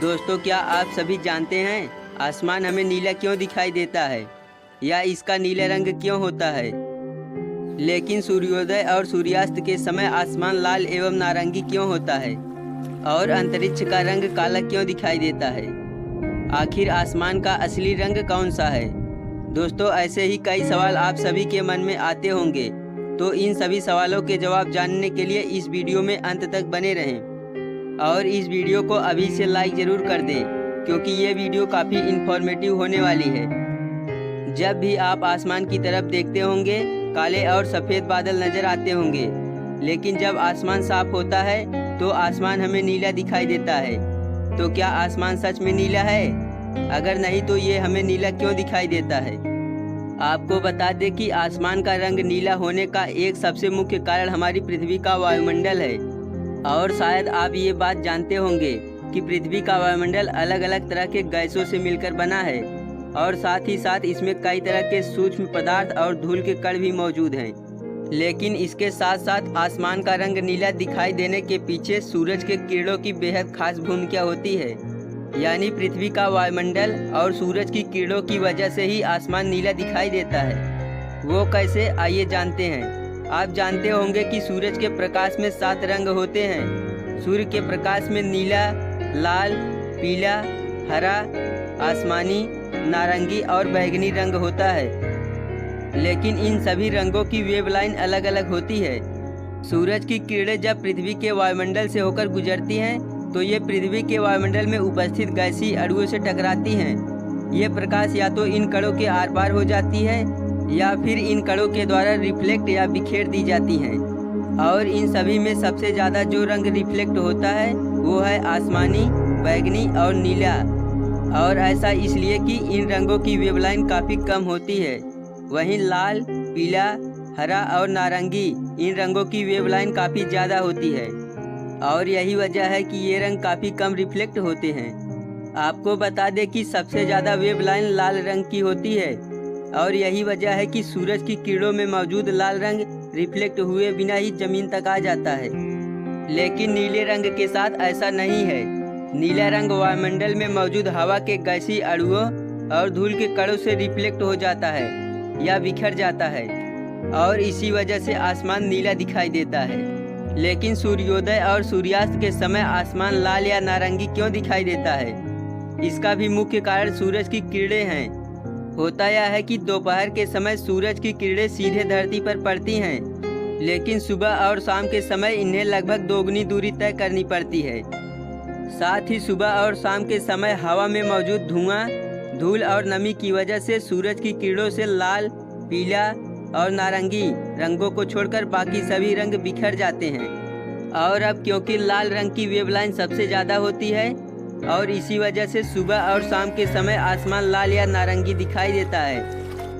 दोस्तों, क्या आप सभी जानते हैं आसमान हमें नीला क्यों दिखाई देता है या इसका नीला रंग क्यों होता है? लेकिन सूर्योदय और सूर्यास्त के समय आसमान लाल एवं नारंगी क्यों होता है और अंतरिक्ष का रंग काला क्यों दिखाई देता है? आखिर आसमान का असली रंग कौन सा है? दोस्तों, ऐसे ही कई सवाल आप सभी के मन में आते होंगे, तो इन सभी सवालों के जवाब जानने के लिए इस वीडियो में अंत तक बने रहें और इस वीडियो को अभी से लाइक ज़रूर कर दें, क्योंकि ये वीडियो काफ़ी इन्फॉर्मेटिव होने वाली है। जब भी आप आसमान की तरफ देखते होंगे, काले और सफ़ेद बादल नज़र आते होंगे, लेकिन जब आसमान साफ होता है तो आसमान हमें नीला दिखाई देता है। तो क्या आसमान सच में नीला है? अगर नहीं तो ये हमें नीला क्यों दिखाई देता है? आपको बता दें कि आसमान का रंग नीला होने का एक सबसे मुख्य कारण हमारी पृथ्वी का वायुमंडल है। और शायद आप ये बात जानते होंगे कि पृथ्वी का वायुमंडल अलग अलग तरह के गैसों से मिलकर बना है और साथ ही साथ इसमें कई तरह के सूक्ष्म पदार्थ और धूल के कण भी मौजूद हैं। लेकिन इसके साथ साथ आसमान का रंग नीला दिखाई देने के पीछे सूरज के किरणों की बेहद खास भूमिका होती है। यानी पृथ्वी का वायुमंडल और सूरज की किरणों की वजह से ही आसमान नीला दिखाई देता है। वो कैसे, आइए जानते हैं। आप जानते होंगे कि सूरज के प्रकाश में 7 रंग होते हैं। सूर्य के प्रकाश में नीला, लाल, पीला, हरा, आसमानी, नारंगी और बैंगनी रंग होता है। लेकिन इन सभी रंगों की वेवलाइन अलग अलग होती है। सूरज की किरणें जब पृथ्वी के वायुमंडल से होकर गुजरती हैं तो ये पृथ्वी के वायुमंडल में उपस्थित गैसीय अणुओं से टकराती हैं। ये प्रकाश या तो इन कणों के आर पार हो जाती है या फिर इन कणों के द्वारा रिफ्लेक्ट या बिखेर दी जाती हैं। और इन सभी में सबसे ज़्यादा जो रंग रिफ्लेक्ट होता है वो है आसमानी, बैंगनी और नीला। और ऐसा इसलिए कि इन रंगों की वेवलाइन काफ़ी कम होती है। वहीं लाल, पीला, हरा और नारंगी इन रंगों की वेवलाइन काफ़ी ज़्यादा होती है और यही वजह है कि ये रंग काफ़ी कम रिफ्लेक्ट होते हैं। आपको बता दें कि सबसे ज़्यादा वेवलाइन लाल रंग की होती है और यही वजह है कि सूरज की किरणों में मौजूद लाल रंग रिफ्लेक्ट हुए बिना ही जमीन तक आ जाता है। लेकिन नीले रंग के साथ ऐसा नहीं है। नीला रंग वायुमंडल में मौजूद हवा के गैसीय अणुओं और धूल के कणों से रिफ्लेक्ट हो जाता है या बिखर जाता है और इसी वजह से आसमान नीला दिखाई देता है। लेकिन सूर्योदय और सूर्यास्त के समय आसमान लाल या नारंगी क्यों दिखाई देता है? इसका भी मुख्य कारण सूरज की किरणें हैं। होता यह है कि दोपहर के समय सूरज की किरणें सीधे धरती पर पड़ती हैं, लेकिन सुबह और शाम के समय इन्हें लगभग दोगुनी दूरी तय करनी पड़ती है। साथ ही सुबह और शाम के समय हवा में मौजूद धुआं, धूल और नमी की वजह से सूरज की किरणों से लाल, पीला और नारंगी रंगों को छोड़कर बाकी सभी रंग बिखर जाते हैं। और अब क्योंकि लाल रंग की वेवलाइन सबसे ज़्यादा होती है और इसी वजह से सुबह और शाम के समय आसमान लाल या नारंगी दिखाई देता है।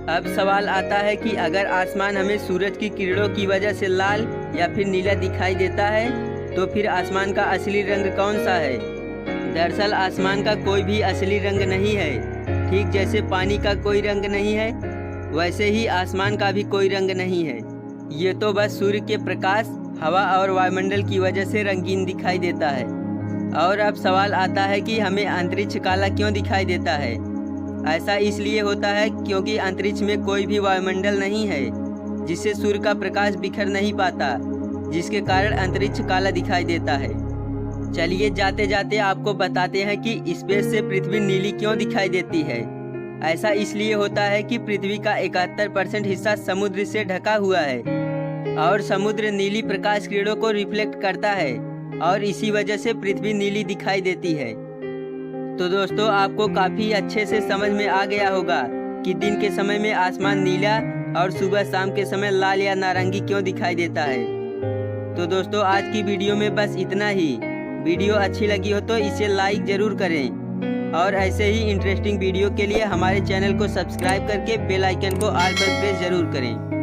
अब सवाल आता है कि अगर आसमान हमें सूरज की किरणों की वजह से लाल या फिर नीला दिखाई देता है तो फिर आसमान का असली रंग कौन सा है? दरअसल आसमान का कोई भी असली रंग नहीं है। ठीक जैसे पानी का कोई रंग नहीं है, वैसे ही आसमान का भी कोई रंग नहीं है। ये तो बस सूर्य के प्रकाश, हवा और वायुमंडल की वजह से रंगीन दिखाई देता है। और अब सवाल आता है कि हमें अंतरिक्ष काला क्यों दिखाई देता है? ऐसा इसलिए होता है क्योंकि अंतरिक्ष में कोई भी वायुमंडल नहीं है जिससे सूर्य का प्रकाश बिखर नहीं पाता, जिसके कारण अंतरिक्ष काला दिखाई देता है। चलिए जाते जाते आपको बताते हैं कि स्पेस से पृथ्वी नीली क्यों दिखाई देती है। ऐसा इसलिए होता है कि पृथ्वी का 71% हिस्सा समुद्र से ढका हुआ है और समुद्र नीली प्रकाश किरणों को रिफ्लेक्ट करता है और इसी वजह से पृथ्वी नीली दिखाई देती है। तो दोस्तों, आपको काफ़ी अच्छे से समझ में आ गया होगा कि दिन के समय में आसमान नीला और सुबह शाम के समय लाल या नारंगी क्यों दिखाई देता है। तो दोस्तों, आज की वीडियो में बस इतना ही। वीडियो अच्छी लगी हो तो इसे लाइक ज़रूर करें और ऐसे ही इंटरेस्टिंग वीडियो के लिए हमारे चैनल को सब्सक्राइब करके बेल आइकन को ऑल पर प्रेस ज़रूर करें।